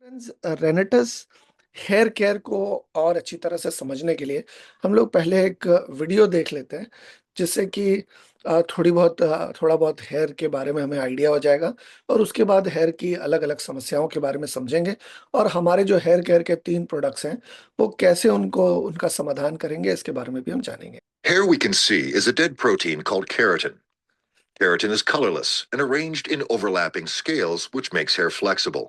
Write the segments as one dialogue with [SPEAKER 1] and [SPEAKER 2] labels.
[SPEAKER 1] Friends, रेनेटस hair care को और अच्छी तरह से समझने के लिए हम लोग पहले एक वीडियो देख लेते हैं, जिससे कि थोड़ा बहुत हेयर के बारे में हमें आइडिया हो जाएगा। और उसके बाद हेयर की अलग-अलग समस्याओं के बारे में समझेंगे और हमारे जो हेयर केयर के 3 प्रोडक्ट्स हैं, वो कैसे उनका समाधान करेंगे, इसके बारे में भी हम जानेंगे।
[SPEAKER 2] Hair we can see is a dead protein called keratin. Keratin is colorless and arranged in overlapping scales, which makes hair flexible.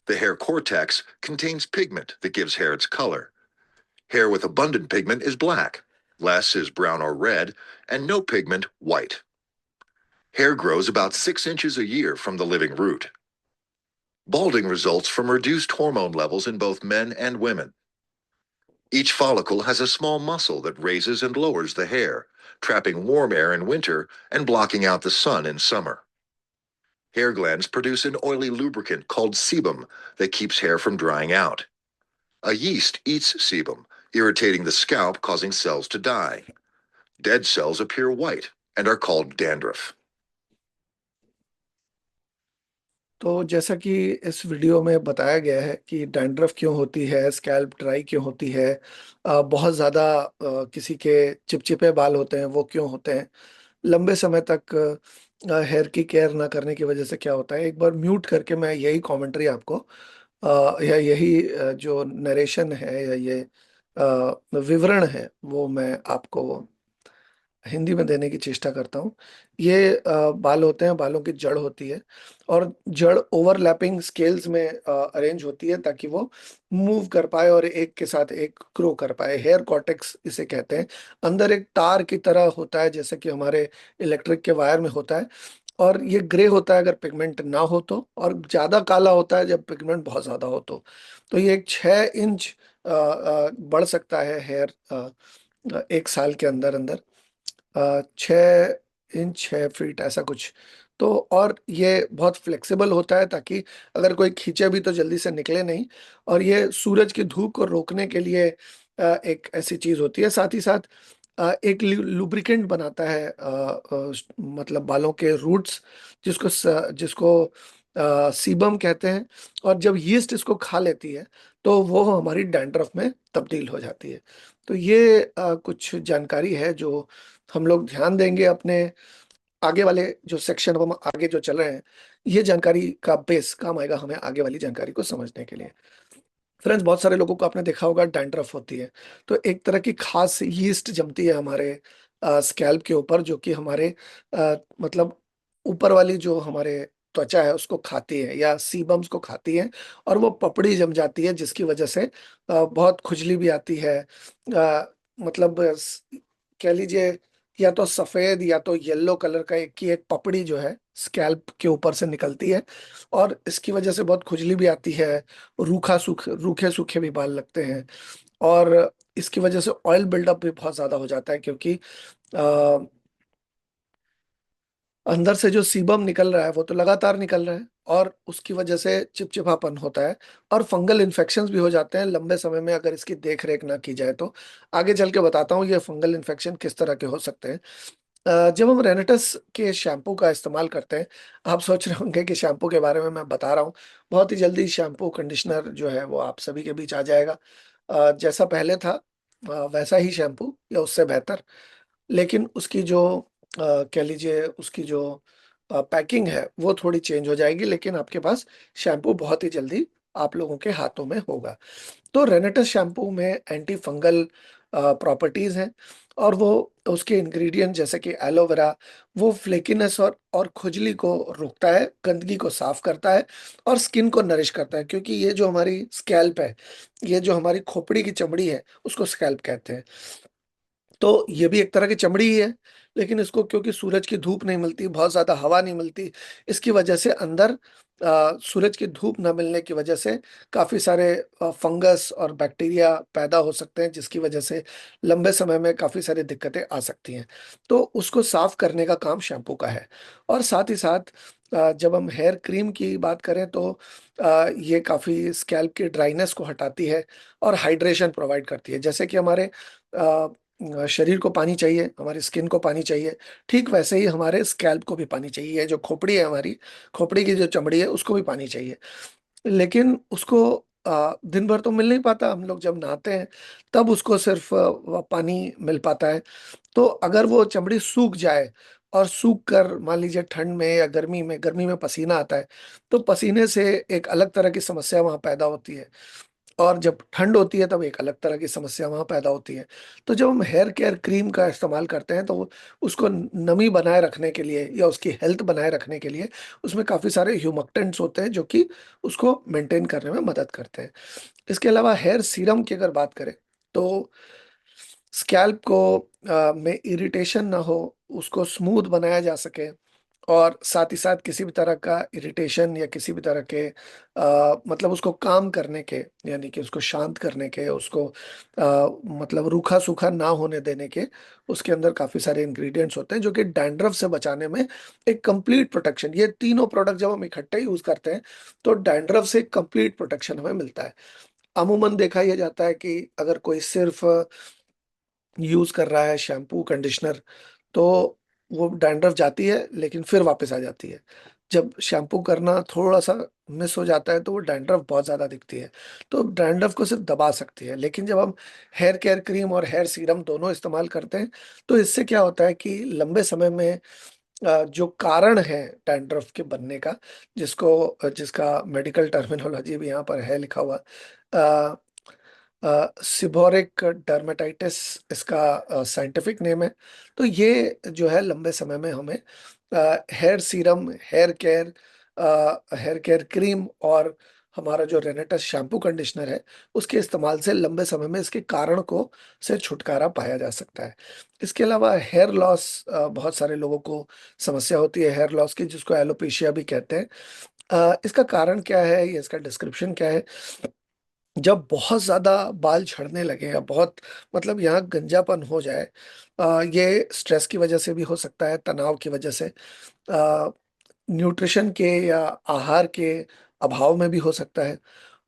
[SPEAKER 2] The hair cortex contains pigment that gives hair its color. Hair with abundant pigment is black, less is brown or red, and no pigment, white. Hair grows about 6 inches a year from the living root. Balding results from reduced hormone levels in both men and women. Each follicle has a small muscle that raises and lowers the hair, trapping warm air in winter and blocking out the sun in summer. Hair glands produce an oily lubricant called sebum that keeps hair from drying out. A yeast eats sebum, irritating the scalp, causing cells to die. Dead cells appear white and are called dandruff.
[SPEAKER 1] तो जैसा कि इस video में बताया गया है कि dandruff क्यों होती है, स्कैल्प ड्राई क्यों होती है, बहुत ज़्यादा किसी के चिपचिपे बाल होते हैं, वो क्यों होते हैं, लंबे समय तक हेयर की केयर ना करने की वजह से क्या होता है। एक बार म्यूट करके मैं यही कमेंट्री आपको या यही जो नरेशन है या ये विवरण है, वो मैं आपको हिंदी में देने की चेष्टा करता हूँ। ये बाल होते हैं, बालों की जड़ होती है और जड़ ओवरलैपिंग स्केल्स में अरेंज होती है ताकि वो मूव कर पाए और एक के साथ एक ग्रो कर पाए। हेयर कॉर्टेक्स इसे कहते हैं। अंदर एक तार की तरह होता है, जैसे कि हमारे इलेक्ट्रिक के वायर में होता है, और ये ग्रे होता है अगर पिगमेंट ना हो तो, और ज़्यादा काला होता है जब पिगमेंट बहुत ज़्यादा हो तो। तो ये एक 6 इंच बढ़ सकता है हेयर 1 साल के अंदर-अंदर। 6 इंच 6 फीट ऐसा कुछ। तो और ये बहुत फ्लेक्सिबल होता है ताकि अगर कोई खींचे भी तो जल्दी से निकले नहीं, और ये सूरज की धूप को रोकने के लिए एक ऐसी चीज़ होती है। साथ ही साथ एक लुब्रिकेंट बनाता है, मतलब बालों के रूट्स, जिसको सीबम कहते हैं, और जब यीस्ट इसको खा लेती है तो वो हमारी डैंड्रफ में तब्दील हो जाती है। तो ये कुछ जानकारी है जो हम लोग ध्यान देंगे अपने आगे वाले जो सेक्शन, अब हम आगे जो चल रहे हैं, ये जानकारी का बेस काम आएगा हमें आगे वाली जानकारी को समझने के लिए। फ्रेंड्स, बहुत सारे लोगों को आपने देखा होगा डैंड्रफ होती है, तो एक तरह की खास यीस्ट जमती है हमारे स्कैल्प के ऊपर, जो कि हमारे मतलब ऊपर वाली जो हमारे त्वचा है उसको खाती है या सीबम्स को खाती है, और वो पपड़ी जम जाती है, जिसकी वजह से बहुत खुजली भी आती है। मतलब कह लीजिए, या तो सफेद या तो येलो कलर का एक पपड़ी जो है स्कैल्प के ऊपर से निकलती है, और इसकी वजह से बहुत खुजली भी आती है। रूखे सूखे भी बाल लगते हैं, और इसकी वजह से ऑयल बिल्डअप भी बहुत ज्यादा हो जाता है, क्योंकि आ, अंदर से जो सीबम निकल रहा है वो तो लगातार निकल रहा है, और उसकी वजह से चिपचिपापन होता है, और फंगल इन्फेक्शंस भी हो जाते हैं लंबे समय में अगर इसकी देख रेख ना की जाए तो। आगे चल के बताता हूँ ये फंगल इन्फेक्शन किस तरह के हो सकते हैं। जब हम रेनेटस के शैम्पू का इस्तेमाल करते हैं, आप सोच रहे होंगे कि शैम्पू के बारे में मैं बता रहा हूँ। बहुत ही जल्दी शैम्पू कंडीशनर जो है वो आप सभी के बीच आ जाएगा। जैसा पहले था वैसा ही शैम्पू या उससे बेहतर, लेकिन उसकी जो कह लीजिए उसकी जो पैकिंग है वो थोड़ी चेंज हो जाएगी, लेकिन आपके पास शैम्पू बहुत ही जल्दी आप लोगों के हाथों में होगा। तो रेनेटस शैम्पू में एंटी फंगल प्रॉपर्टीज हैं, और वो उसके इंग्रेडिएंट जैसे कि एलोवेरा, वो फ्लेकीनेस और खुजली को रोकता है, गंदगी को साफ करता है, और स्किन को नरिश करता है, क्योंकि ये जो हमारी स्कैल्प है, ये जो हमारी खोपड़ी की चमड़ी है, उसको स्कैल्प कहते हैं। तो ये भी एक तरह की चमड़ी ही है, लेकिन इसको क्योंकि सूरज की धूप नहीं मिलती, बहुत ज़्यादा हवा नहीं मिलती, इसकी वजह से अंदर सूरज की धूप ना मिलने की वजह से काफ़ी सारे फंगस और बैक्टीरिया पैदा हो सकते हैं, जिसकी वजह से लंबे समय में काफ़ी सारी दिक्कतें आ सकती हैं। तो उसको साफ करने का काम शैम्पू का है। और साथ ही साथ जब हम हेयर क्रीम की बात करें तो ये काफ़ी स्कैल्प की ड्राइनेस को हटाती है और हाइड्रेशन प्रोवाइड करती है। जैसे कि हमारे अ, शरीर को पानी चाहिए, हमारी स्किन को पानी चाहिए, ठीक वैसे ही हमारे स्कैल्प को भी पानी चाहिए। ये जो खोपड़ी है हमारी, खोपड़ी की जो चमड़ी है उसको भी पानी चाहिए। लेकिन उसको दिन भर तो मिल नहीं पाता। हम लोग जब नहाते हैं तब उसको सिर्फ पानी मिल पाता है। तो अगर वो चमड़ी सूख जाए, और सूख कर मान लीजिए ठंड में या गर्मी में पसीना आता है, तो पसीने से एक अलग तरह की समस्या वहां पैदा होती है। और जब ठंड होती है तब एक अलग तरह की समस्या वहां पैदा होती है। तो जब हम हेयर केयर क्रीम का इस्तेमाल करते हैं, तो उसको नमी बनाए रखने के लिए या उसकी हेल्थ बनाए रखने के लिए उसमें काफी सारे ह्यूमक्टेंट्स होते हैं जो कि उसको मेंटेन करने में मदद करते हैं। इसके अलावा हेयर सीरम की अगर बात करें, तो स्कैल्प को में इरिटेशन ना हो, उसको स्मूथ बनाया जा सके, और साथ ही साथ किसी भी तरह का इरिटेशन या किसी भी तरह के मतलब उसको काम करने के, यानी कि उसको शांत करने के, उसको मतलब रूखा सूखा ना होने देने के, उसके अंदर काफी सारे इंग्रेडिएंट्स होते हैं जो कि डैंड्रफ से बचाने में एक कंप्लीट प्रोटेक्शन, ये तीनों प्रोडक्ट जब हम इकट्ठे यूज करते हैं तो डैंड्रफ से कंप्लीट प्रोटेक्शन हमें मिलता है। अमूमन देखा यह जाता है कि अगर कोई सिर्फ यूज कर रहा है शैम्पू कंडीशनर, तो वो डैंड्रफ जाती है लेकिन फिर वापस आ जाती है। जब शैम्पू करना थोड़ा सा मिस हो जाता है तो वो डैंड्रफ बहुत ज्यादा दिखती है। तो डैंड्रफ को सिर्फ दबा सकती है। लेकिन जब हम हेयर केयर क्रीम और हेयर सीरम दोनों इस्तेमाल करते हैं, तो इससे क्या होता है कि लंबे समय में जो कारण है डैंड्रफ के बनने का, जिसका मेडिकल टर्मिनोलॉजी भी यहाँ पर है लिखा हुआ, सिबोरिक डर्मेटाइटिस इसका साइंटिफिक नेम है। तो ये जो है लंबे समय में हमें hair serum, hair care cream और हमारा जो रेनेटस शैम्पू कंडीशनर है, उसके इस्तेमाल से लंबे समय में इसके कारण को से छुटकारा पाया जा सकता है। इसके अलावा हेयर लॉस, बहुत सारे लोगों को समस्या होती है हेयर लॉस की, जिसको एलोपेशिया भी कहते हैं। इसका कारण क्या है, ये इसका डिस्क्रिप्शन क्या है। जब बहुत ज्यादा बाल झड़ने लगे या बहुत, मतलब यहाँ गंजापन हो जाए, ये स्ट्रेस की वजह से भी हो सकता है, तनाव की वजह से, न्यूट्रिशन के या आहार के अभाव में भी हो सकता है,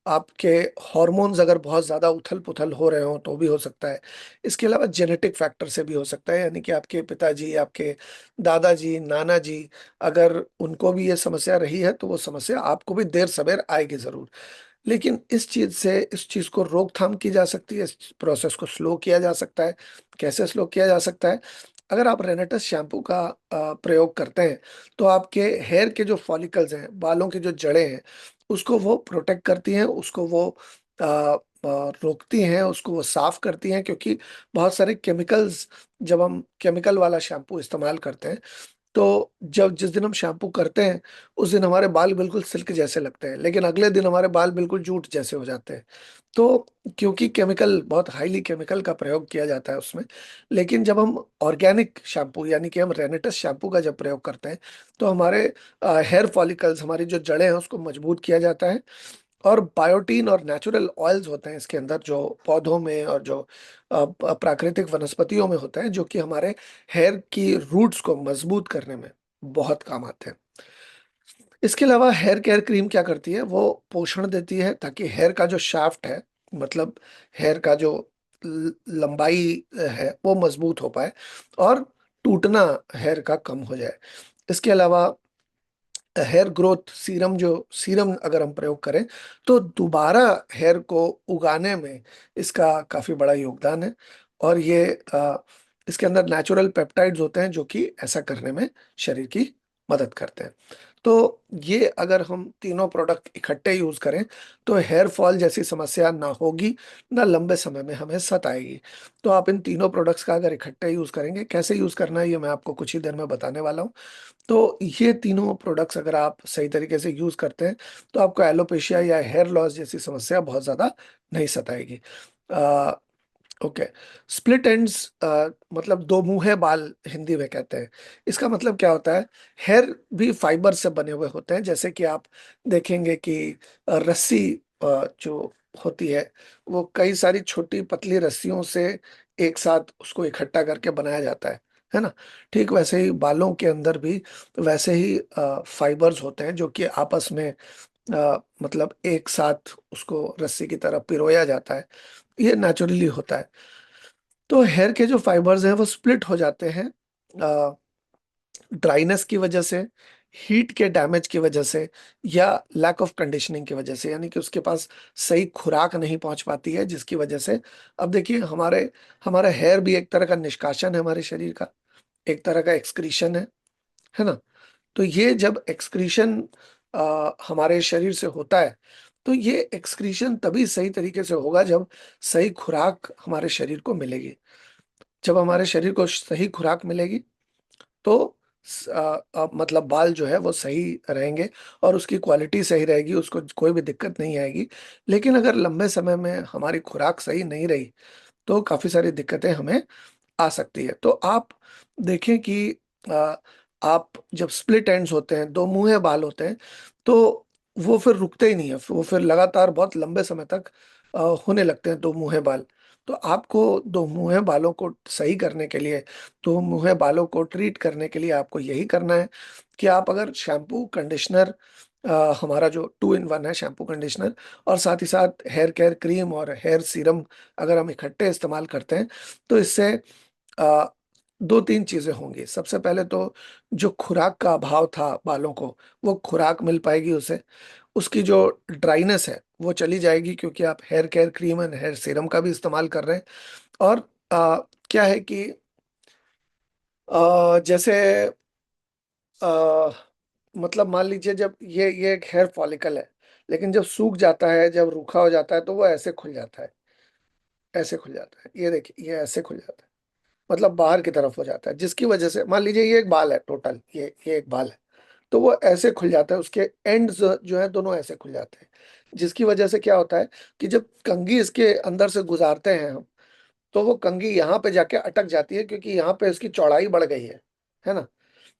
[SPEAKER 1] आपके हार्मोन्स अगर बहुत ज्यादा उथल पुथल हो रहे हो तो भी हो सकता है। इसके अलावा जेनेटिक फैक्टर से भी हो सकता है, यानी कि आपके पिताजी, आपके दादाजी, नाना जी, अगर उनको भी ये समस्या रही है तो वो समस्या आपको भी देर सवेर आएगी जरूर। लेकिन इस चीज को रोकथाम की जा सकती है, इस प्रोसेस को स्लो किया जा सकता है। कैसे स्लो किया जा सकता है? अगर आप रेनेटस शैम्पू का प्रयोग करते हैं, तो आपके हेयर के जो फॉलिकल्स हैं, बालों की जो जड़ें हैं, उसको वो प्रोटेक्ट करती हैं, उसको वो रोकती हैं, उसको वो साफ करती हैं। क्योंकि बहुत सारे केमिकल्स, जब हम केमिकल वाला शैम्पू इस्तेमाल करते हैं, तो जब जिस दिन हम शैम्पू करते हैं उस दिन हमारे बाल बिल्कुल सिल्क जैसे लगते हैं, लेकिन अगले दिन हमारे बाल बिल्कुल जूट जैसे हो जाते हैं। तो क्योंकि केमिकल, बहुत हाईली केमिकल का प्रयोग किया जाता है उसमें। लेकिन जब हम ऑर्गेनिक शैम्पू, यानी कि हम रेनेटस शैम्पू का जब प्रयोग करते हैं, तो हमारे हेयर फॉलिकल्स, हमारी जो जड़ें हैं, उसको मजबूत किया जाता है। और बायोटीन और नेचुरल ऑयल्स होते हैं इसके अंदर, जो पौधों में और जो प्राकृतिक वनस्पतियों में होते हैं, जो कि हमारे हेयर की रूट्स को मजबूत करने में बहुत काम आते हैं। इसके अलावा हेयर केयर क्रीम क्या करती है, वो पोषण देती है ताकि हेयर का जो शाफ्ट है, मतलब हेयर का जो लंबाई है, वो मजबूत हो पाए और टूटना हेयर का कम हो जाए। इसके अलावा हेयर ग्रोथ सीरम, जो सीरम अगर हम प्रयोग करें, तो दोबारा हेयर को उगाने में इसका काफी बड़ा योगदान है। और इसके अंदर नेचुरल पेप्टाइड्स होते हैं जो कि ऐसा करने में शरीर की मदद करते हैं। तो ये अगर हम तीनों प्रोडक्ट इकट्ठे यूज करें, तो हेयर फॉल जैसी समस्या ना होगी, ना लंबे समय में हमें सताएगी। तो आप इन तीनों प्रोडक्ट्स का अगर इकट्ठे यूज करेंगे, कैसे यूज करना है ये मैं आपको कुछ ही देर में बताने वाला हूँ। तो ये तीनों प्रोडक्ट्स अगर आप सही तरीके से यूज करते हैं, तो आपको एलोपेशिया या हेयर लॉस जैसी समस्या बहुत ज्यादा नहीं सताएगी। ओके। स्प्लिट एंड्स, मतलब दो मुंहे बाल हिंदी में कहते हैं। इसका मतलब क्या होता है? हेयर भी फाइबर से बने हुए होते हैं। जैसे कि आप देखेंगे कि रस्सी जो होती है, वो कई सारी छोटी पतली रस्सियों से एक साथ उसको इकट्ठा करके बनाया जाता है ना? ठीक वैसे ही बालों के अंदर भी वैसे ही फाइबर्स होते हैं जो कि आपस में मतलब एक साथ उसको रस्सी की तरह पिरोया जाता है। ये नेचुरली होता है। तो हेयर के जो फाइबर्स हैं वो स्प्लिट हो जाते हैं ड्राइनेस की वजह से, हीट के डैमेज की वजह से या लैक ऑफ कंडीशनिंग की वजह से, यानी कि उसके पास सही खुराक नहीं पहुंच पाती है, जिसकी वजह से अब देखिए हमारा हेयर भी एक तरह का निष्कासन है हमारे शरीर का, एक तरह का एक्सक्रीशन है ना। तो ये जब एक्सक्रीशन हमारे शरीर से होता है, तो ये एक्सक्रीशन तभी सही तरीके से होगा जब सही खुराक हमारे शरीर को मिलेगी। जब हमारे शरीर को सही खुराक मिलेगी तो मतलब बाल जो है वो सही रहेंगे और उसकी क्वालिटी सही रहेगी, उसको कोई भी दिक्कत नहीं आएगी। लेकिन अगर लंबे समय में हमारी खुराक सही नहीं रही तो काफी सारी दिक्कतें हमें आ सकती है। तो आप देखें कि आ, आप जब स्प्लिट एंड्स होते हैं, दो मुंहे बाल होते हैं, तो वो फिर रुकते ही नहीं है, वो फिर लगातार बहुत लंबे समय तक होने लगते हैं दो मुंहे बाल। तो आपको दो मुंहे बालों को सही करने के लिए, दो मुंहे बालों को ट्रीट करने के लिए आपको यही करना है कि आप अगर शैम्पू कंडीशनर, हमारा जो 2 in 1 है शैम्पू कंडीशनर, और साथ ही साथ हेयर केयर क्रीम और हेयर सीरम अगर हम इकट्ठे इस्तेमाल करते हैं, तो इससे आ, दो तीन चीजें होंगी। सबसे पहले तो जो खुराक का अभाव था बालों को, वो खुराक मिल पाएगी उसे, उसकी जो ड्राइनेस है वो चली जाएगी, क्योंकि आप hair care cream and hair serum का भी इस्तेमाल कर रहे हैं। और क्या है कि जैसे आ, मतलब मान लीजिए जब ये एक हेयर फॉलिकल है, लेकिन जब सूख जाता है, जब रूखा हो जाता है, तो वो ऐसे खुल जाता है, ऐसे खुल जाता है, ये देखिए ये ऐसे खुल जाता है, मतलब बाहर की तरफ हो जाता है, जिसकी वजह से मान लीजिए ये एक बाल है टोटल, ये एक बाल है, तो वो ऐसे खुल जाता है, उसके एंड्स जो है दोनों ऐसे खुल जाते हैं, जिसकी वजह से क्या होता है कि जब कंघी इसके अंदर से गुजारते हैं हम, तो वो कंघी यहाँ पे जाके अटक जाती है, क्योंकि यहाँ पे इसकी चौड़ाई बढ़ गई है ना।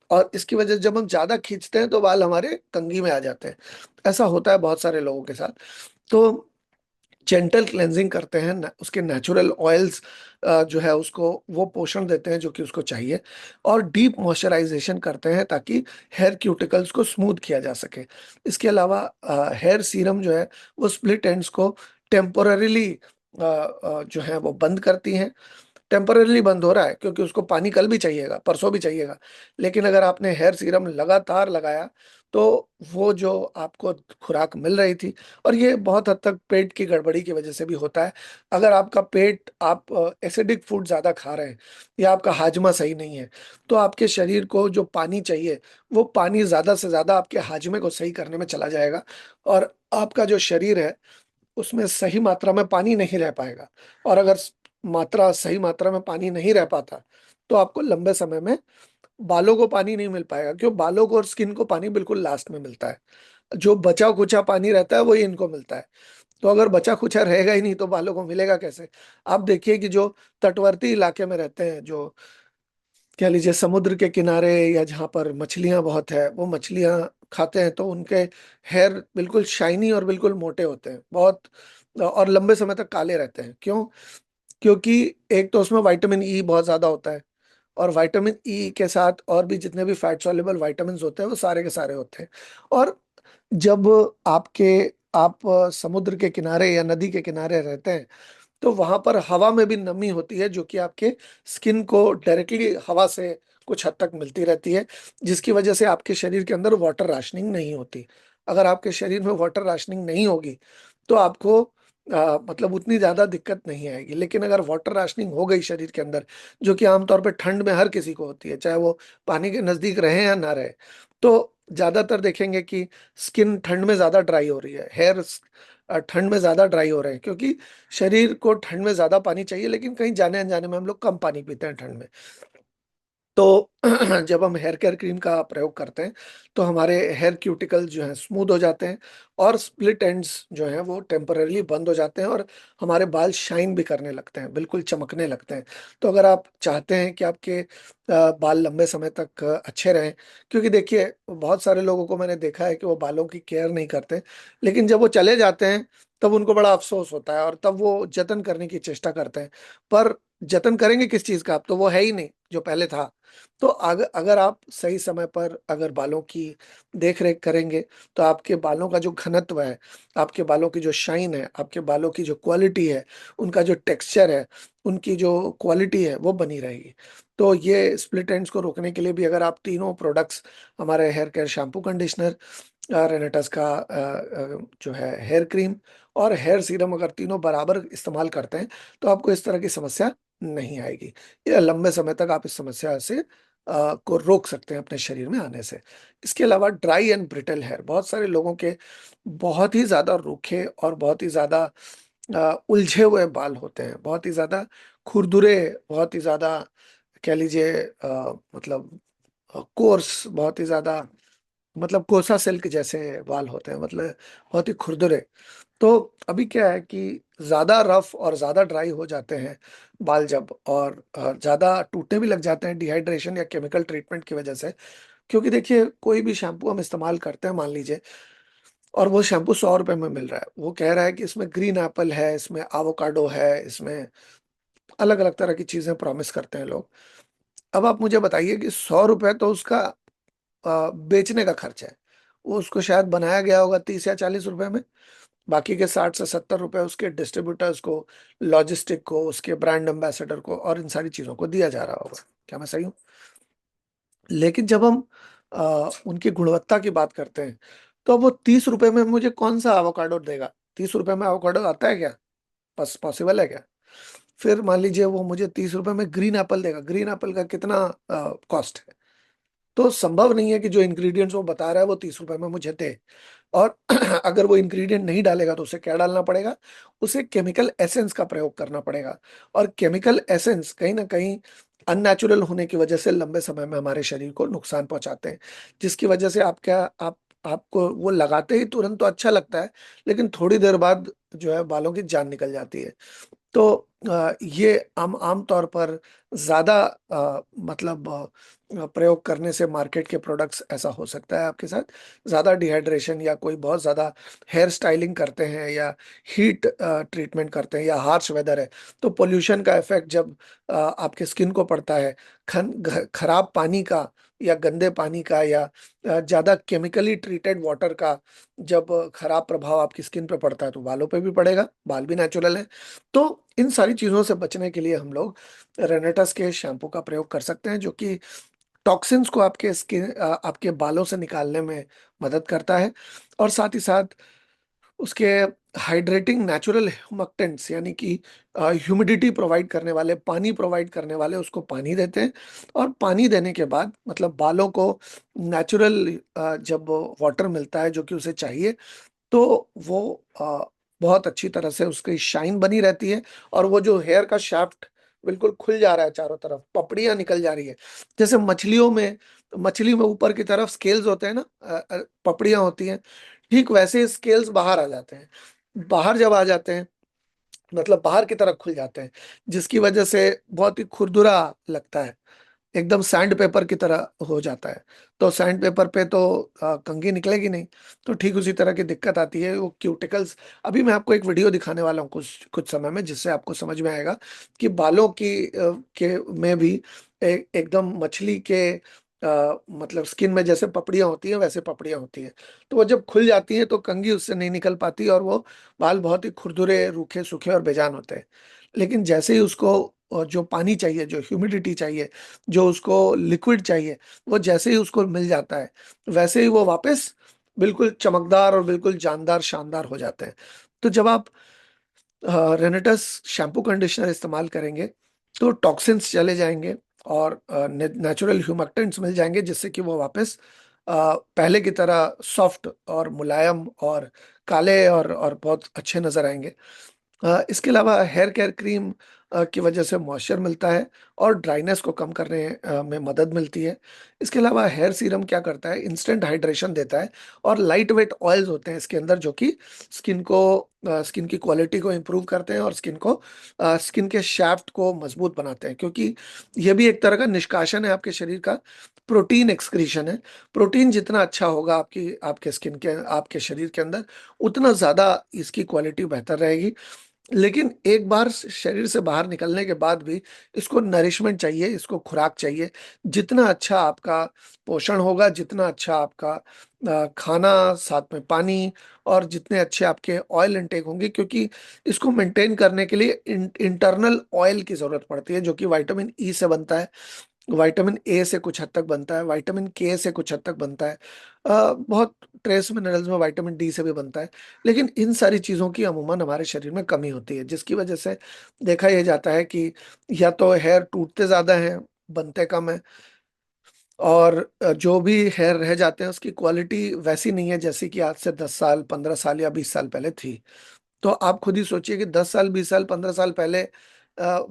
[SPEAKER 1] और इसकी वजह से जब हम ज्यादा खींचते हैं तो बाल हमारे कंघी में आ जाते हैं। ऐसा होता है बहुत सारे लोगों के साथ। तो जेंटल क्लेंजिंग करते हैं, उसके नेचुरल ऑयल्स जो है उसको वो पोषण देते हैं जो कि उसको चाहिए, और डीप मॉइस्चराइजेशन करते हैं ताकि हेयर क्यूटिकल्स को स्मूथ किया जा सके। इसके अलावा हेयर सीरम जो है वो स्प्लिट एंड्स को टेम्पोररीली जो है वो बंद करती हैं। टेम्पररीली बंद हो रहा है क्योंकि उसको पानी कल भी चाहिएगा, परसों भी चाहिएगा, लेकिन अगर आपने हेयर सीरम लगातार लगाया तो वो जो आपको खुराक मिल रही थी, और ये बहुत हद तक पेट की गड़बड़ी की वजह से भी होता है। अगर आपका पेट, आप एसिडिक फूड ज्यादा खा रहे हैं या आपका हाजमा सही नहीं है, तो आपके शरीर को जो पानी चाहिए वो पानी ज्यादा से ज्यादा आपके हाजमे को सही करने में चला जाएगा, और आपका जो शरीर है उसमें सही मात्रा में पानी नहीं रह पाएगा। और अगर सही मात्रा में पानी नहीं रह पाता, तो आपको लंबे समय में बालों को पानी नहीं मिल पाएगा, क्यों, बालों को और स्किन को पानी बिल्कुल लास्ट में मिलता है। जो बचा कुचा पानी रहता है वही इनको मिलता है। तो अगर बचा कुचा रहेगा ही नहीं तो बालों को मिलेगा कैसे। आप देखिए कि जो तटवर्ती इलाके में रहते हैं, जो कह लीजिए समुद्र के किनारे, या जहाँ पर मछलियां बहुत है, वो मछलियां खाते हैं तो उनके हेयर बिल्कुल शाइनी और बिल्कुल मोटे होते हैं बहुत, और लंबे समय तक काले रहते हैं। क्यों? क्योंकि एक तो उसमें विटामिन ई बहुत ज्यादा होता है, और विटामिन ई के साथ और भी जितने भी फैट सॉल्युबल विटामिन होते हैं वो सारे के सारे होते हैं। और जब आपके आप समुद्र के किनारे या नदी के किनारे रहते हैं, तो वहां पर हवा में भी नमी होती है, जो कि आपके स्किन को डायरेक्टली हवा से कुछ हद तक मिलती रहती है, जिसकी वजह से आपके शरीर के अंदर वाटर राशनिंग नहीं होती। अगर आपके शरीर में वाटर राशनिंग नहीं होगी तो आपको मतलब उतनी ज्यादा दिक्कत नहीं आएगी। लेकिन अगर वाटर राशनिंग हो गई शरीर के अंदर, जो कि आमतौर पर ठंड में हर किसी को होती है, चाहे वो पानी के नजदीक रहे या ना रहे, तो ज्यादातर देखेंगे कि स्किन ठंड में ज्यादा ड्राई हो रही है, हेयर ठंड में ज्यादा ड्राई हो रहे हैं, क्योंकि शरीर को ठंड में ज्यादा पानी चाहिए, लेकिन कहीं जाने अनजाने में हम लोग कम पानी पीते हैं ठंड में। तो जब हम हेयर केयर क्रीम का प्रयोग करते हैं तो हमारे हेयर क्यूटिकल जो हैं स्मूथ हो जाते हैं, और स्प्लिट एंड्स जो हैं वो टेम्पररी बंद हो जाते हैं, और हमारे बाल शाइन भी करने लगते हैं, बिल्कुल चमकने लगते हैं। तो अगर आप चाहते हैं कि आपके बाल लंबे समय तक अच्छे रहें, क्योंकि देखिए बहुत सारे लोगों को मैंने देखा है कि वो बालों की केयर नहीं करते, लेकिन जब वो चले जाते हैं तब उनको बड़ा अफसोस होता है, और तब वो जतन करने की चेष्टा करते हैं। पर जतन करेंगे किस चीज का? अब तो वो है ही नहीं जो पहले था। तो अगर आप सही समय पर अगर बालों की देख रेख करेंगे, तो आपके बालों का जो घनत्व है, आपके बालों की जो शाइन है, आपके बालों की जो क्वालिटी है, उनका जो टेक्सचर है, उनकी जो क्वालिटी है वो बनी रहेगी। तो ये स्प्लिट एंड्स को रोकने के लिए भी अगर आप तीनों प्रोडक्ट्स, हमारे हेयर केयर शैम्पू कंडीशनर, रेनेटस का जो है हेयर क्रीम और हेयर सीरम, अगर तीनों बराबर इस्तेमाल करते हैं तो आपको इस तरह की समस्या नहीं आएगी। ये लंबे समय तक आप इस समस्या से को रोक सकते हैं अपने शरीर में आने से। इसके अलावा ड्राई एंड ब्रिटल हेयर, बहुत सारे लोगों के बहुत ही ज्यादा रूखे और बहुत ही ज्यादा उलझे हुए बाल होते हैं, बहुत ही ज्यादा खुरदुरे, बहुत ही ज्यादा कह लीजिए मतलब कोर्स, बहुत ही ज्यादा मतलब कोसा सिल्क जैसे बाल होते हैं, मतलब बहुत ही खुरदुरे। तो अभी क्या है कि ज्यादा रफ और ज्यादा ड्राई हो जाते हैं बाल जब, और ज्यादा टूटने भी लग जाते हैं डिहाइड्रेशन या केमिकल ट्रीटमेंट की वजह से। क्योंकि देखिए, कोई भी शैम्पू हम इस्तेमाल करते हैं मान लीजिए, और वो शैम्पू 100 रुपए में मिल रहा है, वो कह रहा है कि इसमें ग्रीन एप्पल है, इसमें एवोकाडो है, इसमें अलग अलग तरह की चीजें प्रॉमिस करते हैं लोग। अब आप मुझे बताइए कि 100 रुपए तो उसका बेचने का खर्च है, वो उसको शायद बनाया गया होगा 30 या 40 रुपए में, बाकी के 60 से 70 रुपए उसके डिस्ट्रीब्यूटर्स को, लॉजिस्टिक को, उसके ब्रांड एम्बेसडर को और इन सारी चीजों को दिया जा रहा होगा। क्या मैं सही हूँ? लेकिन जब हम उनकी गुणवत्ता की बात करते हैं, तो अब वो 30 रुपए में मुझे कौन सा एवोकाडो देगा? 30 रुपए में एवोकाडो आता है क्या? बस पॉसिबल है क्या? फिर मान लीजिए वो मुझे 30 रुपए में ग्रीन एप्पल देगा, ग्रीन एप्पल का कितना कॉस्ट है? तो संभव नहीं है कि जो इंग्रेडिएंट्स वो बता रहा है वो 30 रुपए में मुझे दे। और अगर वो इंग्रेडिएंट नहीं डालेगा तो उसे क्या डालना पड़ेगा? उसे केमिकल एसेंस का प्रयोग करना पड़ेगा। और केमिकल एसेंस कहीं ना कहीं अननेचुरल होने की वजह से लंबे समय में हमारे शरीर को नुकसान पहुंचाते हैं, जिसकी वजह से आप क्या आप आपको वो लगाते ही तुरंत तो अच्छा लगता है, लेकिन थोड़ी देर बाद जो है बालों की जान निकल जाती है। तो ये आम तौर पर ज्यादा मतलब प्रयोग करने से मार्केट के प्रोडक्ट्स ऐसा हो सकता है आपके साथ। ज्यादा डिहाइड्रेशन या कोई बहुत ज्यादा हेयर स्टाइलिंग करते हैं या हीट ट्रीटमेंट करते हैं या हार्श वेदर है, तो पोल्यूशन का इफेक्ट जब आपके स्किन को पड़ता है, खराब पानी का या गंदे पानी का या ज्यादा केमिकली ट्रीटेड वाटर का जब खराब प्रभाव आपकी स्किन पे पड़ता है तो बालों पे भी पड़ेगा, बाल भी नेचुरल है। तो इन सारी चीजों से बचने के लिए हम लोग रेनेटस के शैम्पू का प्रयोग कर सकते हैं, जो कि टॉक्सिन्स को आपके स्किन आपके बालों से निकालने में मदद करता है। और साथ ही साथ उसके हाइड्रेटिंग नेचुरल ह्यूमक्टेंट्स, यानी कि ह्यूमिडिटी प्रोवाइड करने वाले, पानी प्रोवाइड करने वाले उसको पानी देते हैं। और पानी देने के बाद मतलब बालों को नेचुरल जब वाटर मिलता है जो कि उसे चाहिए, तो वो बहुत अच्छी तरह से उसकी शाइन बनी रहती है। और वो जो हेयर का शाफ्ट बिल्कुल खुल जा रहा है, चारों तरफ पपड़ियां निकल जा रही है, जैसे मछली में ऊपर की तरफ स्केल्स होते हैं ना, पपड़ियां होती हैं, ठीक वैसे स्केल्स बाहर आ जाते हैं। बाहर जब आ जाते हैं मतलब बाहर की तरफ खुल जाते हैं, जिसकी वजह से बहुत ही खुरदुरा लगता है, एकदम सैंड पेपर की तरह हो जाता है। तो सैंड पेपर पे तो कंघी निकलेगी नहीं, तो ठीक उसी तरह की दिक्कत आती है वो क्यूटिकल्स। अभी मैं आपको एक वीडियो दिखाने वाला हूँ कुछ कुछ समय में, जिससे आपको समझ में आएगा कि बालों के में भी एकदम मछली के मतलब स्किन में जैसे पपड़ियां होती हैं वैसे पपड़ियां होती हैं। तो वो जब खुल जाती हैं तो कंघी उससे नहीं निकल पाती, और वो बाल बहुत ही खुरदुरे, रूखे, सूखे और बेजान होते हैं। लेकिन जैसे ही उसको जो पानी चाहिए, जो ह्यूमिडिटी चाहिए, जो उसको लिक्विड चाहिए, वो जैसे ही उसको मिल जाता है, वैसे ही वो वापस बिल्कुल चमकदार और बिल्कुल जानदार, शानदार हो जाते हैं। तो जब आप रेनेटस शैम्पू कंडीशनर इस्तेमाल करेंगे तो टॉक्सिन्स चले जाएंगे और नेचुरल ह्यूमक्टेंट्स मिल जाएंगे, जिससे कि वो वापस पहले की तरह सॉफ्ट और मुलायम और काले और बहुत अच्छे नजर आएंगे। इसके अलावा हेयर केयर क्रीम की वजह से मॉइस्चर मिलता है और ड्राइनेस को कम करने में मदद मिलती है। इसके अलावा हेयर सीरम क्या करता है, इंस्टेंट हाइड्रेशन देता है। और लाइट वेट ऑयल्स होते हैं इसके अंदर, जो कि स्किन की क्वालिटी को इम्प्रूव करते हैं और स्किन के शाफ्ट को मजबूत बनाते हैं, क्योंकि ये भी एक तरह का निष्कासन है आपके शरीर का, प्रोटीन एक्सक्रीशन है। प्रोटीन जितना अच्छा होगा आपके शरीर के अंदर, उतना ज्यादा इसकी क्वालिटी बेहतर रहेगी। लेकिन एक बार शरीर से बाहर निकलने के बाद भी इसको नरिशमेंट चाहिए, इसको खुराक चाहिए। जितना अच्छा आपका पोषण होगा, जितना अच्छा आपका खाना, साथ में पानी, और जितने अच्छे आपके ऑयल इनटेक होंगे, क्योंकि इसको मेंटेन करने के लिए इंटरनल ऑयल की जरूरत पड़ती है, जो कि विटामिन ई से बनता है, विटामिन ए से कुछ हद तक बनता है, विटामिन के से कुछ हद तक बनता है, बहुत ट्रेस मिनरल्स में विटामिन डी से भी बनता है। लेकिन इन सारी चीज़ों की अमूमन हमारे शरीर में कमी होती है, जिसकी वजह से देखा यह जाता है कि या तो हेयर टूटते ज़्यादा हैं, बनते कम है, और जो भी हेयर रह जाते हैं उसकी क्वालिटी वैसी नहीं है जैसी कि आज से 10 साल, 15 साल या 20 साल पहले थी। तो आप खुद ही सोचिए कि 10 साल, 20 साल, 15 साल पहले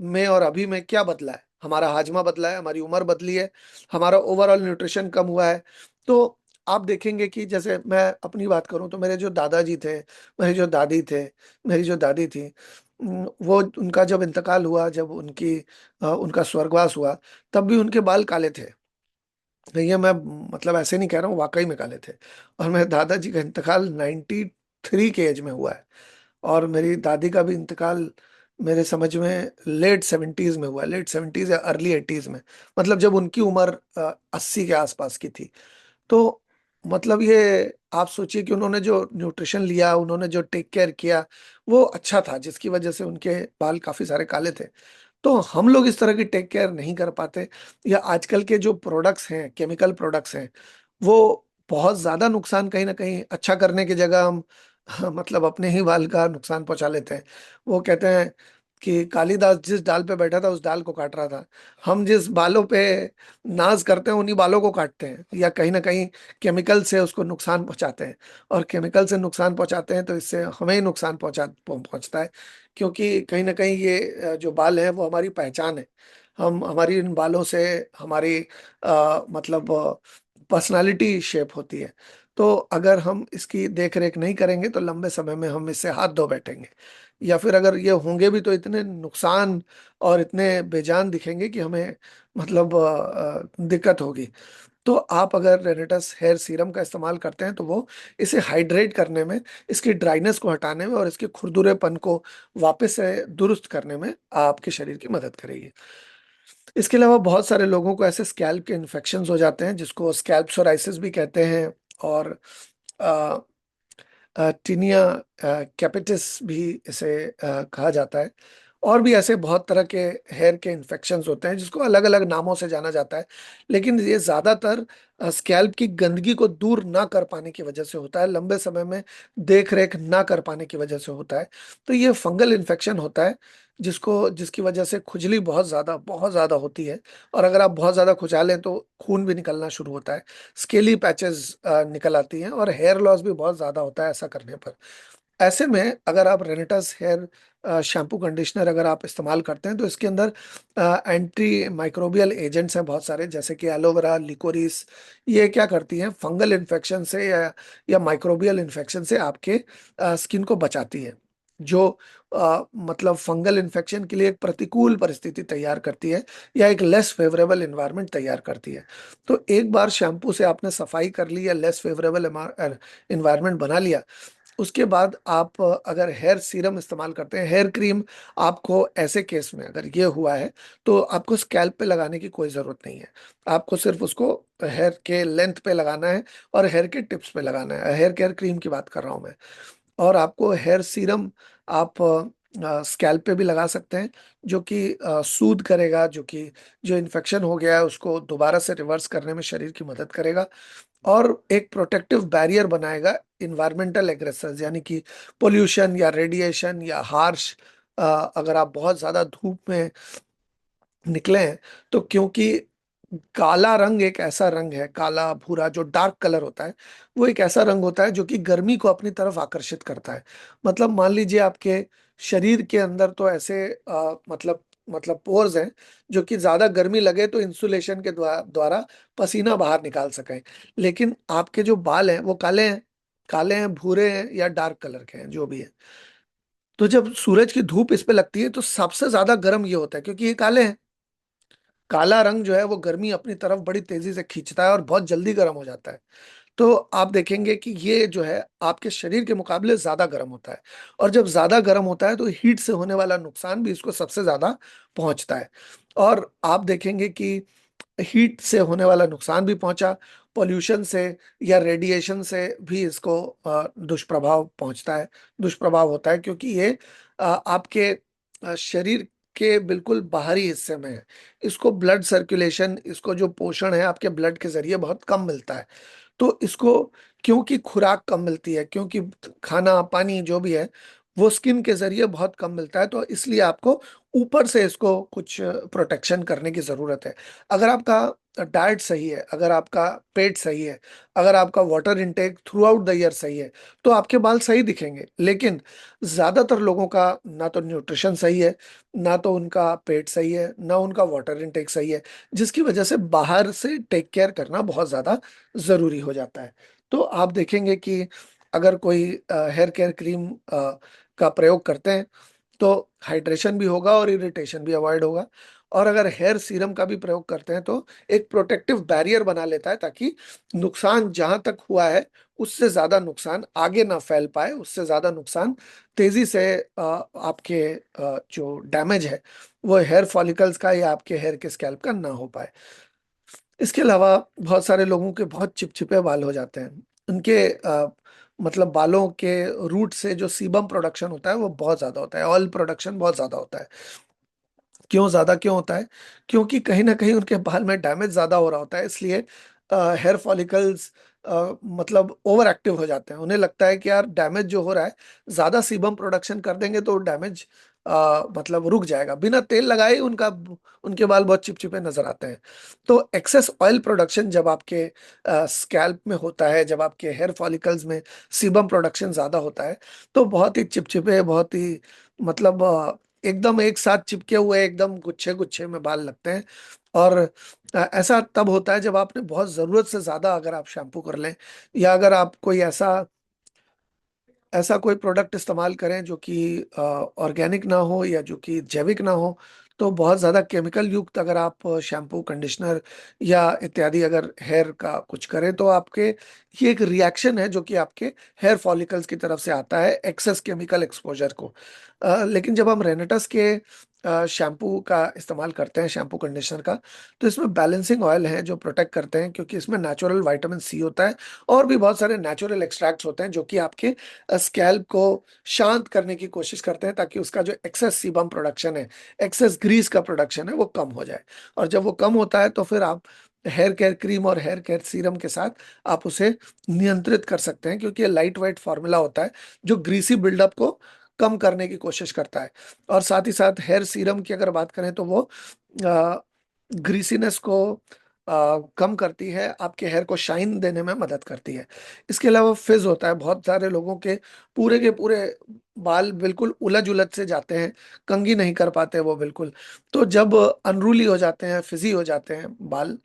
[SPEAKER 1] में और अभी में क्या बदला है। हमारा हाजमा बदला है, हमारी उम्र बदली है, हमारा ओवरऑल न्यूट्रिशन कम हुआ है। तो आप देखेंगे कि जैसे मैं अपनी बात करूं तो मेरे जो दादाजी थे, मेरे जो दादी थे, मेरी जो दादी थी, वो उनका जब इंतकाल हुआ, जब उनका स्वर्गवास हुआ, तब भी उनके बाल काले थे। ये मैं मतलब ऐसे नहीं कह रहा हूँ, वाकई में काले थे। और मेरे दादाजी का इंतकाल 93 के एज में हुआ है, और मेरी दादी का भी इंतकाल मेरे समझ में लेट 70s में हुआ, लेट 70s या अर्ली 80s में, मतलब जब उनकी उम्र 80 के आसपास की थी। तो मतलब ये आप सोचिए कि उन्होंने जो न्यूट्रिशन लिया, उन्होंने जो टेक केयर किया, वो अच्छा था, जिसकी वजह से उनके बाल काफी सारे काले थे। तो हम लोग इस तरह की टेक केयर नहीं कर पाते, या आजकल के जो प्रोडक्ट्स हैं, केमिकल प्रोडक्ट्स हैं, वो बहुत ज्यादा नुकसान, कहीं ना कहीं अच्छा करने की जगह हम मतलब अपने ही बाल का नुकसान पहुंचा लेते हैं। वो कहते हैं कि कालिदास जिस डाल पे बैठा था उस डाल को काट रहा था। हम जिस बालों पे नाज करते हैं उन्हीं बालों को काटते हैं, या कहीं ना कहीं केमिकल से उसको नुकसान पहुंचाते हैं। और केमिकल से नुकसान पहुंचाते हैं तो इससे हमें ही नुकसान पहुंचता है, क्योंकि कहीं ना कहीं ये जो बाल है वो हमारी पहचान है। हम हमारी इन बालों से हमारी मतलब पर्सनालिटी शेप होती है। तो अगर हम इसकी देख रेख नहीं करेंगे तो लंबे समय में हम इससे हाथ धो बैठेंगे, या फिर अगर ये होंगे भी तो इतने नुकसान और इतने बेजान दिखेंगे कि हमें मतलब दिक्कत होगी। तो आप अगर रेनेटस हेयर सीरम का इस्तेमाल करते हैं तो वो इसे हाइड्रेट करने में, इसकी ड्राइनेस को हटाने में और इसके खुरदुरेपन को वापस से दुरुस्त करने में आपके शरीर की मदद करेगी। इसके अलावा बहुत सारे लोगों को ऐसे स्कैल्प के इन्फेक्शंस हो जाते हैं जिसको स्कैल्प सोराइसिस भी कहते हैं, और टीनिया कैपिटिस भी इसे कहा जाता है। और भी ऐसे बहुत तरह के हेयर के इन्फेक्शंस होते हैं जिसको अलग अलग नामों से जाना जाता है, लेकिन ये ज्यादातर स्कैल्प की गंदगी को दूर ना कर पाने की वजह से होता है, लंबे समय में देख रेख ना कर पाने की वजह से होता है। तो ये फंगल इन्फेक्शन होता है, जिसकी वजह से खुजली बहुत ज्यादा होती है, और अगर आप बहुत ज्यादा खुजालें तो खून भी निकलना शुरू होता है, स्केली पैचेस निकल आती हैं, और हेयर लॉस भी बहुत ज्यादा होता है ऐसा करने पर। ऐसे में अगर आप रेनेटस हेयर शैम्पू कंडीशनर अगर आप इस्तेमाल करते हैं तो इसके अंदर एंटी माइक्रोबियल एजेंट्स हैं बहुत सारे, जैसे कि एलोवेरा, लिकोरिस। ये क्या करती हैं, फंगल इन्फेक्शन से या माइक्रोबियल इन्फेक्शन से आपके स्किन को बचाती है, जो मतलब फंगल इन्फेक्शन के लिए एक प्रतिकूल परिस्थिति तैयार करती है, या एक लेस फेवरेबल एनवायरनमेंट तैयार करती है। तो एक बार शैम्पू से आपने सफाई कर ली या लेस फेवरेबल एनवायरनमेंट बना लिया, उसके बाद आप अगर हेयर सीरम इस्तेमाल करते हैं, हेयर क्रीम, आपको ऐसे केस में अगर ये हुआ है तो आपको स्कैल्प पे लगाने की कोई ज़रूरत नहीं है। आपको सिर्फ उसको हेयर के लेंथ पे लगाना है, और हेयर के टिप्स पे लगाना है। हेयर केयर क्रीम की बात कर रहा हूँ मैं। और आपको हेयर सीरम आप स्कैल्प पे भी लगा सकते हैं, जो कि सूद करेगा, जो कि जो इन्फेक्शन हो गया है उसको दोबारा से रिवर्स करने में शरीर की मदद करेगा, और एक प्रोटेक्टिव बैरियर बनाएगा इन्वायरमेंटल एग्रेसर्स, यानी कि पोल्यूशन या रेडिएशन या हार्श, अगर आप बहुत ज्यादा धूप में निकले हैं, तो क्योंकि काला रंग एक ऐसा रंग है, काला भूरा जो डार्क कलर होता है, वो एक ऐसा रंग होता है जो कि गर्मी को अपनी तरफ आकर्षित करता है। मतलब मान लीजिए आपके शरीर के अंदर तो ऐसे मतलब पोर्स हैं जो कि ज्यादा गर्मी लगे तो इंसुलेशन के द्वारा पसीना बाहर निकाल सकें, लेकिन आपके जो बाल हैं वो काले हैं, काले हैं, भूरे हैं, या डार्क कलर के हैं, जो भी है। तो जब सूरज की धूप इस पे लगती है तो सबसे ज्यादा गर्म ये होता है, क्योंकि ये काले हैं। काला रंग जो है वो गर्मी अपनी तरफ बड़ी तेजी से खींचता है और बहुत जल्दी गर्म हो जाता है। तो आप देखेंगे कि ये जो है आपके शरीर के मुकाबले ज्यादा गर्म होता है। और जब ज्यादा गर्म होता है तो हीट से होने वाला नुकसान भी इसको सबसे ज्यादा पहुंचता है। और आप देखेंगे कि हीट से होने वाला नुकसान भी पहुंचा, पोल्यूशन से या रेडिएशन से भी इसको दुष्प्रभाव पहुंचता है, दुष्प्रभाव होता है, क्योंकि ये आपके शरीर के बिल्कुल बाहरी हिस्से में है। इसको ब्लड सर्कुलेशन, इसको जो पोषण है आपके ब्लड के जरिए बहुत कम मिलता है। तो इसको, क्योंकि खुराक कम मिलती है, क्योंकि खाना पानी जो भी है वो स्किन के जरिए बहुत कम मिलता है, तो इसलिए आपको ऊपर से इसको कुछ प्रोटेक्शन करने की जरूरत है। अगर आपका डाइट सही है, अगर आपका पेट सही है, अगर आपका water intake through out the year सही है, तो आपके बाल सही दिखेंगे। लेकिन ज्यादातर लोगों का ना तो न्यूट्रिशन सही है, ना तो उनका पेट सही है, ना उनका वाटर इनटेक सही है, जिसकी वजह से बाहर से टेक केयर करना बहुत ज्यादा जरूरी हो जाता है। तो आप देखेंगे कि अगर कोई हेयर केयर क्रीम का प्रयोग करते हैं तो हाइड्रेशन भी होगा और इरिटेशन भी अवॉइड होगा। और अगर हेयर सीरम का भी प्रयोग करते हैं तो एक प्रोटेक्टिव बैरियर बना लेता है, ताकि नुकसान जहां तक हुआ है उससे ज्यादा नुकसान आगे ना फैल पाए, उससे ज्यादा नुकसान तेजी से आपके जो डैमेज है वो हेयर फॉलिकल्स का या आपके हेयर के स्कैल्प का ना हो पाए। इसके अलावा बहुत सारे लोगों के बहुत चिपचिपे बाल हो जाते हैं। उनके मतलब बालों के रूट से जो सीबम प्रोडक्शन होता है वो बहुत ज्यादा होता है, ऑयल प्रोडक्शन बहुत ज्यादा होता है। क्यों ज्यादा क्यों होता है? क्योंकि कहीं ना कहीं उनके बाल में डैमेज ज्यादा हो रहा होता है, इसलिए हेयर फॉलिकल्स मतलब ओवर एक्टिव हो जाते हैं। उन्हें लगता है कि यार डैमेज जो हो रहा है, ज्यादा सीबम प्रोडक्शन कर देंगे तो डैमेज मतलब रुक जाएगा। बिना तेल लगाए उनका उनके बाल बहुत चिपचिपे नजर आते हैं। तो एक्सेस ऑयल प्रोडक्शन जब आपके स्कैल्प में होता है, जब आपके हेयर फॉलिकल्स में सीबम प्रोडक्शन ज्यादा होता है, तो बहुत ही चिपचिपे, बहुत ही मतलब एकदम एक साथ चिपके हुए, एकदम गुच्छे गुच्छे में बाल लगते हैं। और ऐसा तब होता है जब आपने बहुत जरूरत से ज्यादा अगर आप शैम्पू कर लें, या अगर आप कोई ऐसा ऐसा कोई प्रोडक्ट इस्तेमाल करें जो कि ऑर्गेनिक ना हो या जो कि जैविक ना हो। तो बहुत ज़्यादा केमिकल युक्त अगर आप शैम्पू, कंडीशनर या इत्यादि अगर हेयर का कुछ करें, तो आपके ये एक रिएक्शन है जो कि आपके हेयर फॉलिकल्स की तरफ से आता है, एक्सेस केमिकल एक्सपोजर को। लेकिन जब हम रेनेटस के शैम्पू का इस्तेमाल करते हैं, शैम्पू कंडीशनर का, तो इसमें बैलेंसिंग ऑयल है जो प्रोटेक्ट करते हैं, क्योंकि इसमें नेचुरल विटामिन सी होता है और भी बहुत सारे नेचुरल एक्सट्रैक्ट्स होते हैं जो कि आपके स्कैल्प को शांत करने की कोशिश करते हैं, ताकि उसका जो एक्सेस सीबम प्रोडक्शन है, एक्सेस ग्रीस का प्रोडक्शन है, वो कम हो जाए। और जब वो कम होता है तो फिर आप हेयर केयर क्रीम और हेयर केयर सीरम के साथ आप उसे नियंत्रित कर सकते हैं, क्योंकि ये लाइट वेट फार्मूला होता है जो ग्रीसी बिल्डअप को कम करने की कोशिश करता है। और साथ ही साथ हेयर सीरम की अगर बात करें तो वो ग्रीसीनेस को कम करती है, आपके हेयर को शाइन देने में मदद करती है। इसके अलावा फिज होता है, बहुत सारे लोगों के पूरे बाल बिल्कुल उलझ उलझ से जाते हैं, कंघी नहीं कर पाते वो बिल्कुल। तो जब अनरूली हो जाते हैं, फिजी हो जाते हैं बाल,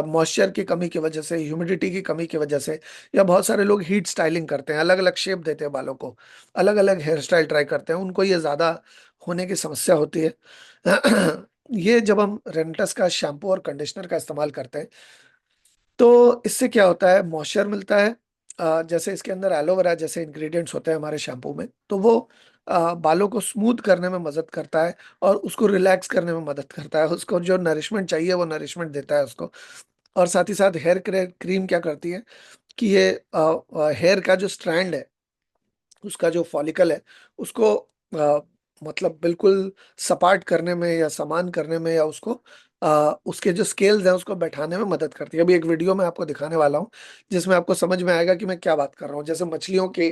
[SPEAKER 1] मॉइस्चर की कमी की वजह से, ह्यूमिडिटी की कमी की वजह से, या बहुत सारे लोग हीट स्टाइलिंग करते हैं, अलग अलग शेप देते हैं बालों को, अलग अलग हेयर स्टाइल ट्राई करते हैं, उनको ये ज्यादा होने की समस्या होती है। ये जब हम रेंटस का शैम्पू और कंडीशनर का इस्तेमाल करते हैं तो इससे क्या होता है, मॉइस्चर मिलता है। जैसे इसके अंदर एलोवेरा जैसे इंग्रेडिएंट्स होते हैं हमारे शैम्पू में, तो वो बालों को स्मूथ करने में मदद करता है और उसको रिलैक्स करने में मदद करता है, उसको जो नरिशमेंट चाहिए वो नरिशमेंट देता है उसको। और साथ ही साथ हेयर क्रीम क्या करती है कि ये हेयर का जो स्ट्रैंड है, उसका जो फॉलिकल है, उसको मतलब बिल्कुल सपाट करने में या समान करने में, या उसको उसके जो स्केल्स हैं उसको बैठाने में मदद करती है। अभी एक वीडियो में आपको दिखाने वाला हूँ जिसमें आपको समझ में आएगा कि मैं क्या बात कर रहा हूँ। जैसे मछलियों के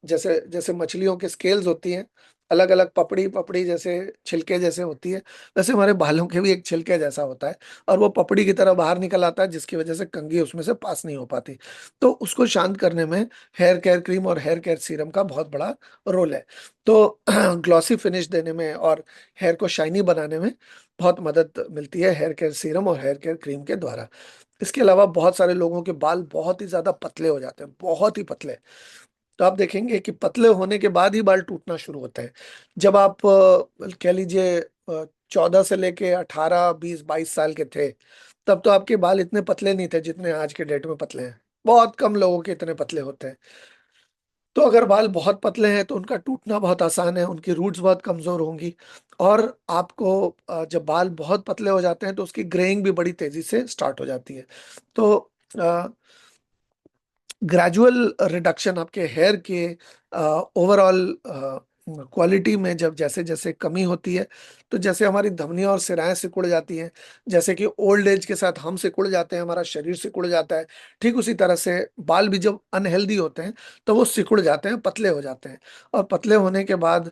[SPEAKER 1] जैसे जैसे मछलियों के स्केल्स होती हैं, अलग अलग पपड़ी पपड़ी जैसे छिलके जैसे होती है, वैसे हमारे बालों के भी एक छिलके जैसा होता है, और वो पपड़ी की तरह बाहर निकल आता है, जिसकी वजह से कंघी उसमें से पास नहीं हो पाती। तो उसको शांत करने में हेयर केयर क्रीम और हेयर केयर सीरम का बहुत बड़ा रोल है। तो ग्लॉसी फिनिश देने में और हेयर को शाइनी बनाने में बहुत मदद मिलती है हेयर केयर सीरम और हेयर केयर क्रीम के द्वारा। इसके अलावा बहुत सारे लोगों के बाल बहुत ही ज्यादा पतले हो जाते हैं, बहुत ही पतले। तो आप देखेंगे कि पतले होने के बाद ही बाल टूटना शुरू होते हैं। जब आप कह लीजिए 14 से लेके 18, 20, 22 साल के थे, तब तो आपके बाल इतने पतले नहीं थे जितने आज के डेट में पतले हैं। बहुत कम लोगों के इतने पतले होते हैं। तो अगर बाल बहुत पतले हैं तो उनका टूटना बहुत आसान है, उनकी रूट्स बहुत कमजोर होंगी। और आपको जब बाल बहुत पतले हो जाते हैं तो उसकी ग्रेइंग भी बड़ी तेजी से स्टार्ट हो जाती है। तो ग्रेजुअल रिडक्शन आपके हेयर के ओवरऑल क्वालिटी में जब जैसे जैसे कमी होती है, तो जैसे हमारी धमनियां और सिराएं सिकुड़ जाती हैं, जैसे कि ओल्ड एज के साथ हम सिकुड़ जाते हैं, हमारा शरीर सिकुड़ जाता है, ठीक उसी तरह से बाल भी जब अनहेल्दी होते हैं तो वो सिकुड़ जाते हैं, पतले हो जाते हैं। और पतले होने के बाद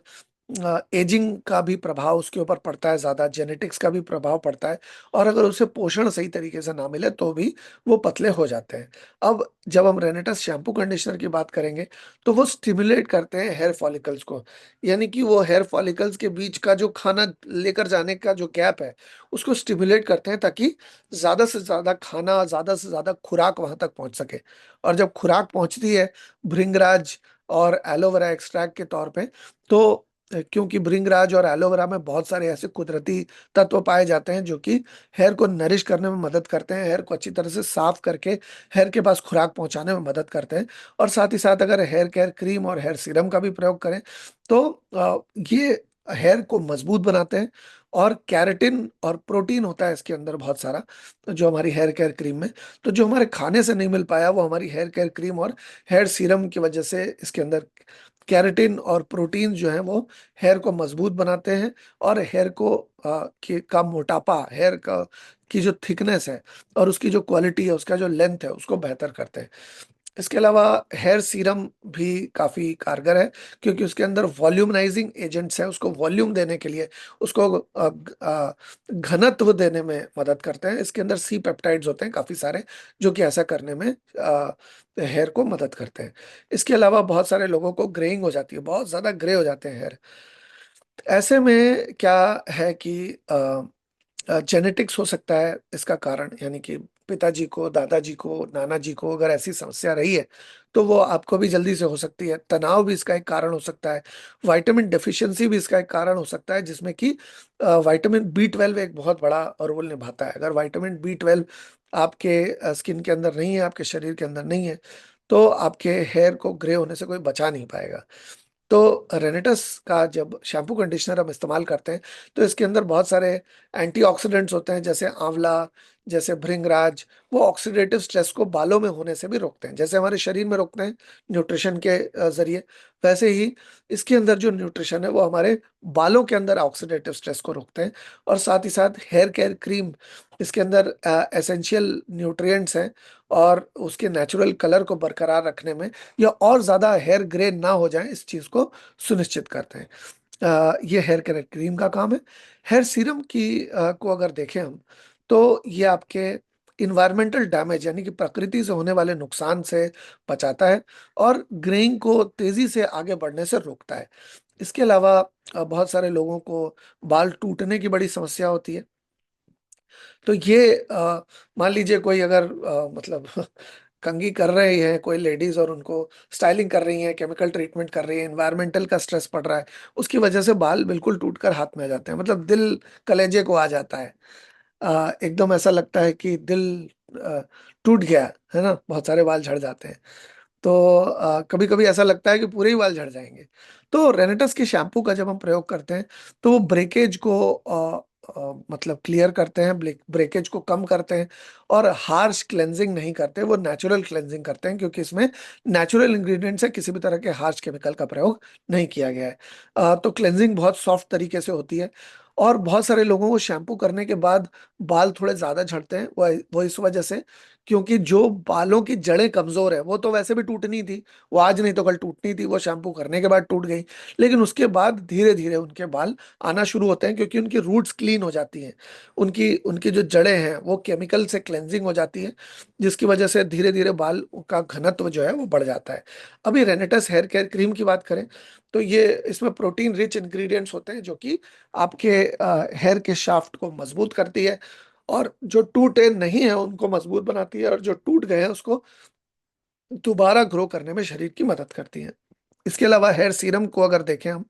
[SPEAKER 1] एजिंग का भी प्रभाव उसके ऊपर पड़ता है, ज्यादा जेनेटिक्स का भी प्रभाव पड़ता है। और अगर उसे पोषण सही तरीके से ना मिले तो भी वो पतले हो जाते हैं। अब जब हम रेनेटस शैम्पू कंडीशनर की बात करेंगे तो वो स्टिमुलेट करते हैं हेयर फॉलिकल्स को, यानी कि वो हेयर फॉलिकल्स के बीच का जो खाना लेकर जाने का जो गैप है उसको स्टिमुलेट करते हैं, ताकि ज्यादा से ज्यादा खाना, ज्यादा से ज्यादा खुराक वहां तक पहुंच सके। और जब खुराक पहुंचती है भृंगराज और एलोवेरा एक्सट्रैक्ट के तौर पे, तो क्योंकि भृंगराज और एलोवेरा में बहुत सारे ऐसे कुदरती तत्व पाए जाते हैं जो कि हेयर को नरिश करने में मदद करते हैं, हेयर को अच्छी तरह से साफ करके हेयर के पास खुराक पहुंचाने में मदद करते हैं। और साथ ही साथ अगर हेयर केयर क्रीम और हेयर सीरम का भी प्रयोग करें तो ये हेयर को मजबूत बनाते हैं। और कैरेटिन और प्रोटीन होता है इसके अंदर बहुत सारा, जो हमारी हेयर केयर क्रीम में, तो जो हमारे खाने से नहीं मिल पाया वो हमारी हेयर केयर क्रीम और हेयर सीरम की वजह से इसके अंदर कैरेटिन और प्रोटीन जो है वो हेयर को मजबूत बनाते हैं। और हेयर को का मोटापा, हेयर का की जो थिकनेस है और उसकी जो क्वालिटी है, उसका जो लेंथ है, उसको बेहतर करते हैं। इसके अलावा हेयर सीरम भी काफी कारगर है, क्योंकि उसके अंदर वॉल्यूमनाइजिंग एजेंट्स हैं, उसको वॉल्यूम देने के लिए, उसको घनत्व देने में मदद करते हैं। इसके अंदर सी पेप्टाइड्स होते हैं काफी सारे, जो कि ऐसा करने में हेयर को मदद करते हैं। इसके अलावा बहुत सारे लोगों को ग्रेइंग हो जाती है, बहुत ज्यादा ग्रे हो जाते हैं हेयर। ऐसे में क्या है कि जेनेटिक्स हो सकता है इसका कारण, यानी कि पिताजी को, दादाजी को, नाना जी को अगर ऐसी समस्या रही है तो वो आपको भी जल्दी से हो सकती है। तनाव भी इसका एक कारण हो सकता है। विटामिन डेफिशिएंसी भी इसका एक कारण हो सकता है, जिसमें कि विटामिन B12 एक बहुत बड़ा रोल निभाता है। अगर विटामिन B12 आपके स्किन के अंदर नहीं है, आपके शरीर के अंदर नहीं है, तो आपके हेयर को ग्रे होने से कोई बचा नहीं पाएगा। तो रेनेटस का जब शैम्पू कंडीशनर हम इस्तेमाल करते हैं तो इसके अंदर बहुत सारे एंटीऑक्सीडेंट्स होते हैं, जैसे आंवला, जैसे भृंगराज। वो ऑक्सीडेटिव स्ट्रेस को बालों में होने से भी रोकते हैं, जैसे हमारे शरीर में रोकते हैं न्यूट्रिशन के जरिए। वैसे ही इसके अंदर जो न्यूट्रिशन है वो हमारे बालों के अंदर ऑक्सीडेटिव स्ट्रेस को रोकते हैं। और साथ ही साथ हेयर केयर क्रीम, इसके अंदर एसेंशियल न्यूट्रिएंट्स हैं, और उसके नेचुरल कलर को बरकरार रखने में या और ज्यादा हेयर ग्रे ना हो जाए इस चीज को सुनिश्चित करते हैं। ये हेयर केयर क्रीम का काम है। हेयर सीरम की को अगर देखें हम, तो ये आपके इन्वायरमेंटल डैमेज, यानी कि प्रकृति से होने वाले नुकसान से बचाता है, और ग्रेइंग को तेजी से आगे बढ़ने से रोकता है। इसके अलावा बहुत सारे लोगों को बाल टूटने की बड़ी समस्या होती है। तो ये मान लीजिए कोई अगर मतलब कंघी कर रहे हैं कोई लेडीज, और उनको स्टाइलिंग कर रही हैं, केमिकल ट्रीटमेंट कर रही है, एनवायरमेंटल का स्ट्रेस पड़ रहा है, उसकी वजह से बाल बिल्कुल टूट कर हाथ में आ जाते हैं, मतलब दिल कलेजे को आ जाता है। एकदम ऐसा लगता है कि दिल अ, टूट गया है ना, बहुत सारे बाल झड़ जाते हैं। तो कभी कभी ऐसा लगता है कि पूरे ही बाल झड़ जाएंगे। तो रेनेटस के शैम्पू का जब हम प्रयोग करते हैं तो वो ब्रेकेज को मतलब क्लियर करते हैं, ब्रेकेज को कम करते हैं, और हार्श क्लेंजिंग नहीं करते, वो नेचुरल क्लेंजिंग करते हैं, क्योंकि इसमें नेचुरल इंग्रेडिएंट्स है, किसी भी तरह के हार्श केमिकल का प्रयोग नहीं किया गया है। तो क्लेंजिंग बहुत सॉफ्ट तरीके से होती है। और बहुत सारे लोगों को शैम्पू करने के बाद बाल थोड़े ज्यादा झड़ते हैं, वो इस वजह से, क्योंकि जो बालों की जड़ें कमजोर है वो तो वैसे भी टूटनी थी, वो आज नहीं तो कल टूटनी थी, वो शैम्पू करने के बाद टूट गई। लेकिन उसके बाद धीरे धीरे उनके बाल आना शुरू होते हैं, क्योंकि उनकी रूट्स क्लीन हो जाती हैं, उनकी उनकी जो जड़ें हैं वो केमिकल से क्लेंजिंग हो जाती है, जिसकी वजह से धीरे धीरे बाल का घनत्व जो है वो बढ़ जाता है। अभी रेनेटस हेयर केयर क्रीम की बात करें तो ये, इसमें प्रोटीन रिच इंग्रेडिएंट्स होते हैं जो कि आपके हेयर के शाफ्ट को मजबूत करती है, और जो टूटे नहीं है उनको मजबूत बनाती है, और जो टूट गए हैं उसको दोबारा ग्रो करने में शरीर की मदद करती है। इसके अलावा हेयर सीरम को अगर देखें हम,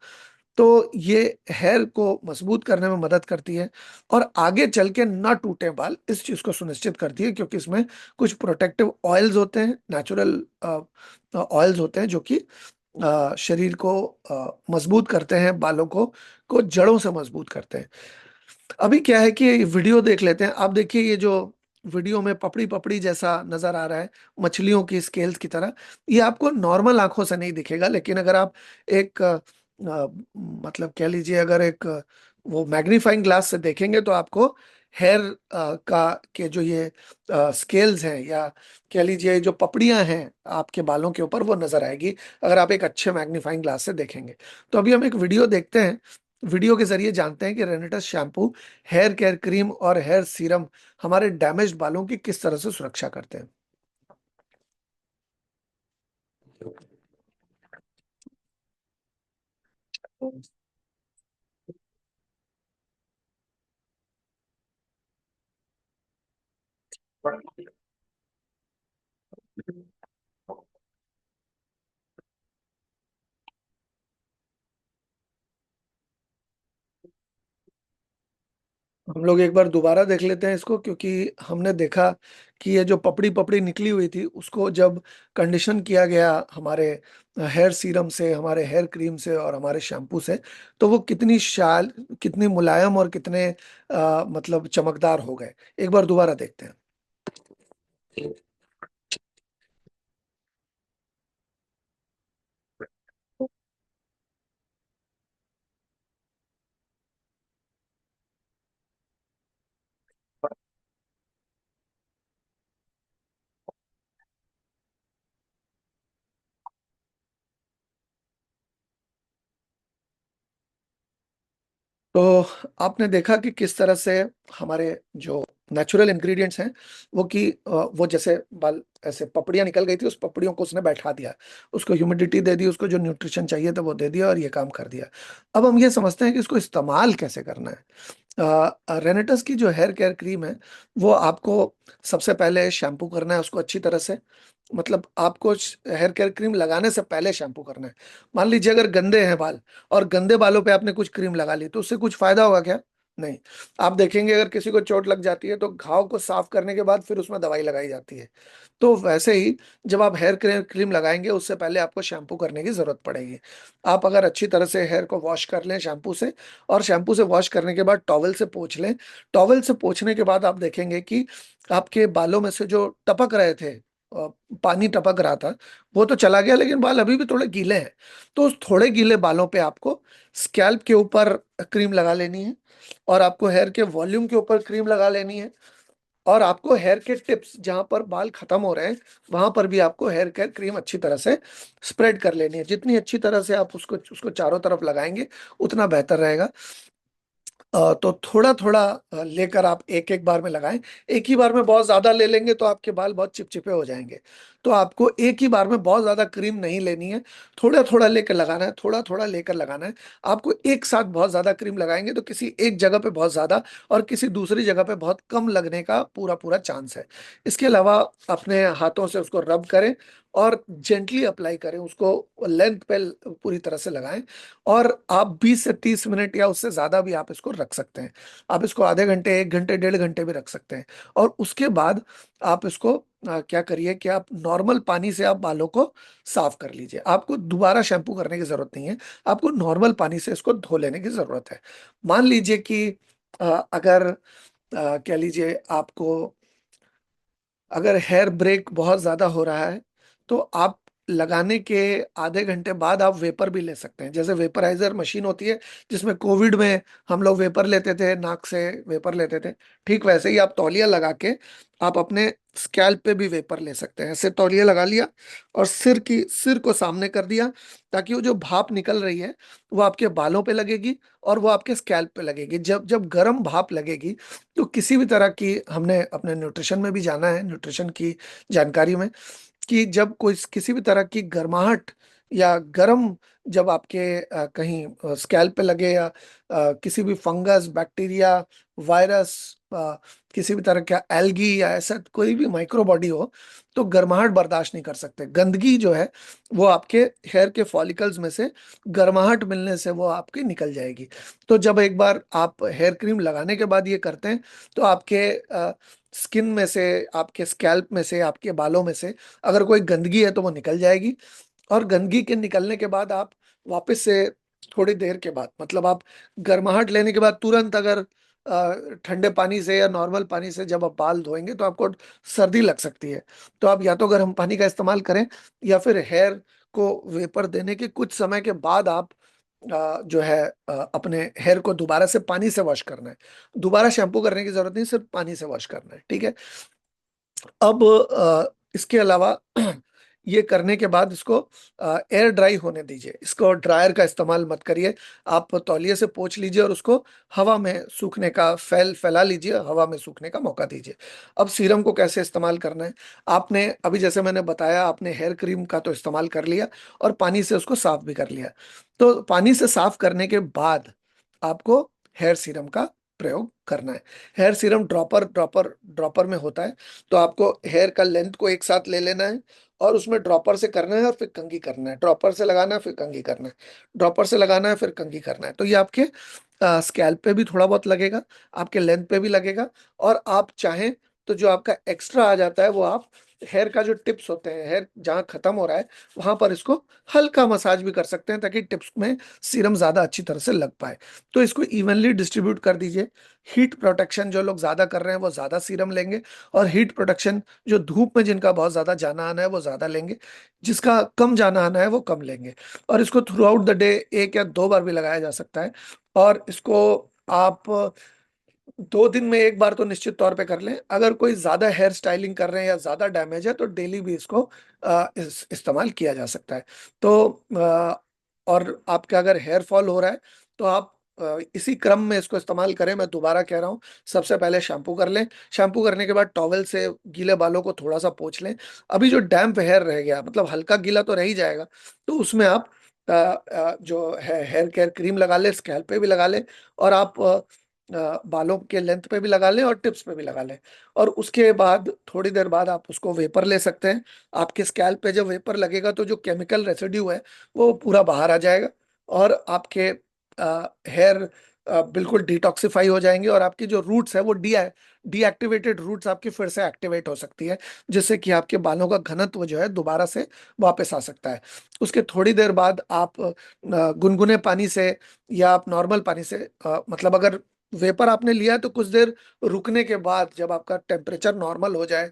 [SPEAKER 1] तो ये हेयर को मजबूत करने में मदद करती है और आगे चल के ना टूटे बाल, इस चीज को सुनिश्चित करती है, क्योंकि इसमें कुछ प्रोटेक्टिव ऑयल्स होते हैं, नेचुरल ऑयल्स होते हैं जो कि शरीर को मजबूत करते हैं, बालों को जड़ों से मजबूत करते हैं। अभी क्या है कि ये वीडियो देख लेते हैं। आप देखिए, ये जो वीडियो में पपड़ी पपड़ी जैसा नजर आ रहा है, मछलियों की स्केल्स की तरह, ये आपको नॉर्मल आंखों से नहीं दिखेगा, लेकिन अगर आप एक मतलब कह लीजिए, अगर एक वो मैग्नीफाइंग ग्लास से देखेंगे तो आपको हेयर का के जो ये स्केल्स हैं, या कह लीजिए जो पपड़ियां हैं आपके बालों के ऊपर, वो नजर आएगी अगर आप एक अच्छे मैग्नीफाइंग ग्लास से देखेंगे। तो अभी हम एक वीडियो देखते हैं। वीडियो के जरिए जानते हैं कि रेनेटस शैम्पू, हेयर केयर क्रीम और हेयर सीरम हमारे डैमेज्ड बालों की किस तरह से सुरक्षा करते हैं। हम लोग एक बार दोबारा देख लेते हैं इसको, क्योंकि हमने देखा कि ये जो पपड़ी पपड़ी निकली हुई थी, उसको जब कंडीशन किया गया हमारे हेयर सीरम से, हमारे हेयर क्रीम से और हमारे शैम्पू से, तो वो कितनी कितनी मुलायम और कितने मतलब चमकदार हो गए। एक बार दोबारा देखते हैं। तो आपने देखा कि किस तरह से हमारे जो नेचुरल इंग्रेडिएंट्स हैं, वो कि वो जैसे बाल ऐसे पपड़ियां निकल गई थी, उस पपड़ियों को उसने बैठा दिया, उसको ह्यूमिडिटी दे दी, उसको जो न्यूट्रिशन चाहिए था वो दे दिया, और ये काम कर दिया। अब हम ये समझते हैं कि इसको इस्तेमाल कैसे करना है। रेनेटस की जो हेयर केयर क्रीम है, वो आपको सबसे पहले शैम्पू करना है उसको अच्छी तरह से। मतलब आपको हेयर केयर क्रीम लगाने से पहले शैम्पू करना है। मान लीजिए अगर गंदे हैं बाल, और गंदे बालों पे आपने कुछ क्रीम लगा ली, तो उससे कुछ फायदा होगा क्या? नहीं। आप देखेंगे अगर किसी को चोट लग जाती है तो घाव को साफ करने के बाद फिर उसमें दवाई लगाई जाती है। तो वैसे ही जब आप हेयर क्रीम लगाएंगे, उससे पहले आपको शैम्पू करने की जरूरत पड़ेगी। आप अगर अच्छी तरह से हेयर को वॉश कर लें शैम्पू से, और शैम्पू से वॉश करने के बाद टॉवल से पोंछ लें। टॉवल से पोंछने के बाद आप देखेंगे कि आपके बालों में से जो टपक रहे थे, पानी टपक रहा था, वो तो चला गया, लेकिन बाल अभी भी थोड़े गीले हैं। तो उस थोड़े गीले बालों पे आपको स्कैल्प के ऊपर क्रीम लगा लेनी है, और आपको हेयर के वॉल्यूम के ऊपर क्रीम लगा लेनी है, और आपको हेयर के टिप्स जहां पर बाल खत्म हो रहे हैं, वहां पर भी आपको हेयर केयर क्रीम अच्छी तरह से स्प्रेड कर लेनी है। जितनी अच्छी तरह से आप उसको उसको चारों तरफ लगाएंगे, उतना बेहतर रहेगा। तो थोड़ा थोड़ा लेकर आप एक एक बार में लगाएं। एक ही बार में बहुत ज्यादा ले लेंगे तो आपके बाल बहुत चिपचिपे हो जाएंगे। तो आपको एक ही बार में बहुत ज्यादा क्रीम नहीं लेनी है, थोड़ा थोड़ा लेकर लगाना है, थोड़ा थोड़ा लेकर लगाना है। आपको एक साथ बहुत ज्यादा क्रीम लगाएंगे तो किसी एक जगह पे बहुत ज्यादा और किसी दूसरी जगह पे बहुत कम लगने का पूरा पूरा चांस है। इसके अलावा अपने हाथों से उसको रब करें और जेंटली अप्लाई करें उसको, लेंथ पे पूरी तरह से लगाएं। और आप 20 से 30 मिनट या उससे ज्यादा भी आप इसको रख सकते हैं। आप इसको आधे घंटे, 1 घंटे, 1.5 घंटे भी रख सकते हैं। और उसके बाद आप इसको क्या करिए कि आप नॉर्मल पानी से आप बालों को साफ कर लीजिए। आपको दोबारा शैम्पू करने की जरूरत नहीं है, आपको नॉर्मल पानी से इसको धो लेने की जरूरत है। मान लीजिए कि अगर कह लीजिए आपको अगर हेयर ब्रेक बहुत ज्यादा हो रहा है, तो आप लगाने के आधे घंटे बाद आप वेपर भी ले सकते हैं। जैसे वेपराइजर मशीन होती है जिसमें कोविड में हम लोग वेपर लेते थे, नाक से वेपर लेते थे, ठीक वैसे ही आप तौलिया लगा के आप अपने स्कैल्प पे भी वेपर ले सकते हैं। ऐसे तौलिया लगा लिया और सिर को सामने कर दिया, ताकि वो जो भाप निकल रही है वो आपके बालों पे लगेगी और वो आपके स्कैल्प पे लगेगी। जब जब गर्म भाप लगेगी, तो किसी भी तरह की, हमने अपने न्यूट्रिशन में भी जाना है, न्यूट्रिशन की जानकारी में, कि जब कोई किसी भी तरह की गर्माहट या गर्म जब आपके कहीं स्कैल्प पे लगे, या किसी भी फंगस, बैक्टीरिया वायरस, किसी भी तरह का एल्गी या ऐसा कोई भी माइक्रो बॉडी हो, तो गर्माहट बर्दाश्त नहीं कर सकते। गंदगी जो है वो आपके हेयर के फॉलिकल्स में से गर्माहट मिलने से वो आपकी निकल जाएगी। तो जब एक बार आप हेयर क्रीम लगाने के बाद ये करते हैं, तो आपके स्किन में से, आपके स्कैल्प में से, आपके बालों में से अगर कोई गंदगी है तो वो निकल जाएगी। और गंदगी के निकलने के बाद आप वापस से थोड़ी देर के बाद, मतलब आप गर्माहट लेने के बाद तुरंत अगर ठंडे पानी से या नॉर्मल पानी से जब आप बाल धोएंगे तो आपको सर्दी लग सकती है। तो आप या तो गर्म पानी का इस्तेमाल करें, या फिर हेयर को वेपर देने के कुछ समय के बाद आप जो है अपने हेयर को दोबारा से पानी से वॉश करना है। दोबारा शैम्पू करने की जरूरत नहीं, सिर्फ पानी से वॉश करना है, ठीक है। अब इसके अलावा ये करने के बाद इसको एयर ड्राई होने दीजिए। इसको ड्रायर का इस्तेमाल मत करिए। आप तौलिए से पोंछ लीजिए और उसको हवा में सूखने का फैला लीजिए, हवा में सूखने का मौका दीजिए। अब सीरम को कैसे इस्तेमाल करना है, आपने अभी जैसे मैंने बताया, आपने हेयर क्रीम का तो इस्तेमाल कर लिया और पानी से उसको साफ भी कर लिया। तो पानी से साफ करने के बाद आपको हेयर सीरम का प्रयोग करना है। Hair serum dropper dropper dropper में होता है। तो आपको हेयर का लेंथ को एक साथ ले लेना है और उसमें ड्रॉपर से करना है और फिर कंघी करना है। ड्रॉपर से लगाना है फिर कंघी करना है, ड्रॉपर से लगाना है फिर कंघी करना है। तो ये आपके स्कैल्प पे भी थोड़ा बहुत लगेगा, आपके लेंथ पे भी लगेगा। और आप चाहें तो जो आपका एक्स्ट्रा आ जाता है वो आप हेयर का जो टिप्स होते हैं, हेयर जहाँ खत्म हो रहा है वहां पर इसको हल्का मसाज भी कर सकते हैं, ताकि टिप्स में सीरम ज्यादा अच्छी तरह से लग पाए। तो इसको इवनली डिस्ट्रीब्यूट कर दीजिए। हीट प्रोटेक्शन जो लोग ज्यादा कर रहे हैं वो ज्यादा सीरम लेंगे, और हीट प्रोटेक्शन जो धूप में जिनका बहुत ज्यादा जाना आना है वो ज्यादा लेंगे, जिसका कम जाना आना है वो कम लेंगे। और इसको थ्रू आउट द डे एक या दो बार भी लगाया जा सकता है। और इसको आप 2 दिन में एक बार तो निश्चित तौर पे कर लें। अगर कोई ज्यादा हेयर स्टाइलिंग कर रहे हैं या ज्यादा डैमेज है तो डेली भी इसको इस्तेमाल किया जा सकता है। तो और आपका अगर हेयर फॉल हो रहा है तो आप इसी क्रम में इसको इस्तेमाल करें। मैं दोबारा कह रहा हूँ, सबसे पहले शैम्पू कर लें। शैम्पू करने के बाद टॉवेल से गीले बालों को थोड़ा सा पोंछ लें। अभी जो डैम्प हेयर रह गया, मतलब हल्का गीला तो रह ही जाएगा, तो उसमें आप जो है हेयर केयर क्रीम लगा लें, स्कैल्प पे भी लगा लें, और आप बालों के लेंथ पे भी लगा लें और टिप्स पे भी लगा लें। और उसके बाद थोड़ी देर बाद आप उसको वेपर ले सकते हैं। आपके स्कैल्प पे जब वेपर लगेगा तो जो केमिकल रेसिड्यू है वो पूरा बाहर आ जाएगा, और आपके हेयर बिल्कुल डिटॉक्सिफाई हो जाएंगे, और आपकी जो रूट्स है वो डीएक्टिवेटेड रूट्स आपकी फिर से एक्टिवेट हो सकती है, जिससे कि आपके बालों का घनत्व जो है दोबारा से वापस आ सकता है। उसके थोड़ी देर बाद आप गुनगुने पानी से या आप नॉर्मल पानी से, मतलब अगर वेपर आपने लिया है तो कुछ देर रुकने के बाद जब आपका टेम्परेचर नॉर्मल हो जाए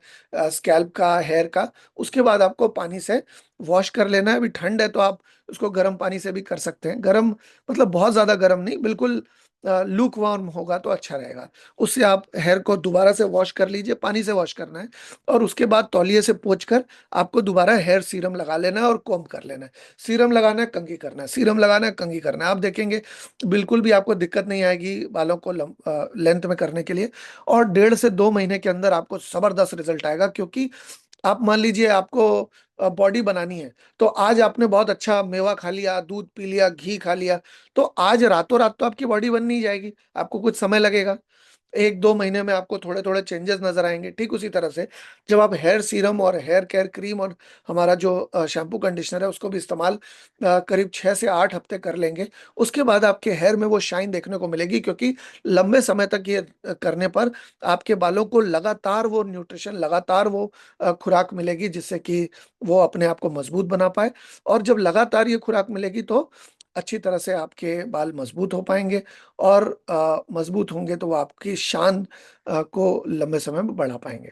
[SPEAKER 1] स्कैल्प का, हेयर का, उसके बाद आपको पानी से वॉश कर लेना है। अभी ठंड है तो आप उसको गर्म पानी से भी कर सकते हैं। गर्म मतलब बहुत ज्यादा गर्म नहीं, बिल्कुल लूक वार्म होगा तो अच्छा रहेगा। उससे आप हेयर को दोबारा से वॉश कर लीजिए, पानी से वॉश करना है। और उसके बाद तौलिए से पोंछ कर आपको दोबारा हेयर सीरम लगा लेना है और कॉम्ब कर लेना है। सीरम लगाना है, कंघी करना है, सीरम लगाना है, कंघी करना है। आप देखेंगे बिल्कुल भी आपको दिक्कत नहीं आएगी बालों को लेंथ में करने के लिए। और 1.5 से 2 महीने के अंदर आपको जबरदस्त रिजल्ट आएगा। क्योंकि आप मान लीजिए आपको बॉडी बनानी है, तो आज आपने बहुत अच्छा मेवा खा लिया, दूध पी लिया, घी खा लिया, तो आज रातों रात तो आपकी बॉडी बन नहीं जाएगी, आपको कुछ समय लगेगा। 1-2 महीने में आपको थोड़े थोड़े चेंजेस नजर आएंगे। ठीक उसी तरह से जब आप हेयर सीरम और हेयर केयर क्रीम और हमारा जो शैम्पू कंडीशनर है उसको भी इस्तेमाल करीब 6 से 8 हफ्ते कर लेंगे, उसके बाद आपके हेयर में वो शाइन देखने को मिलेगी। क्योंकि लंबे समय तक ये करने पर आपके बालों को लगातार वो न्यूट्रिशन, लगातार वो खुराक मिलेगी, जिससे कि वो अपने आप को मजबूत बना पाए। और जब लगातार ये खुराक मिलेगी तो अच्छी तरह से आपके बाल मजबूत हो पाएंगे। और मजबूत होंगे तो वो आपकी शान को लंबे समय में बढ़ा पाएंगे।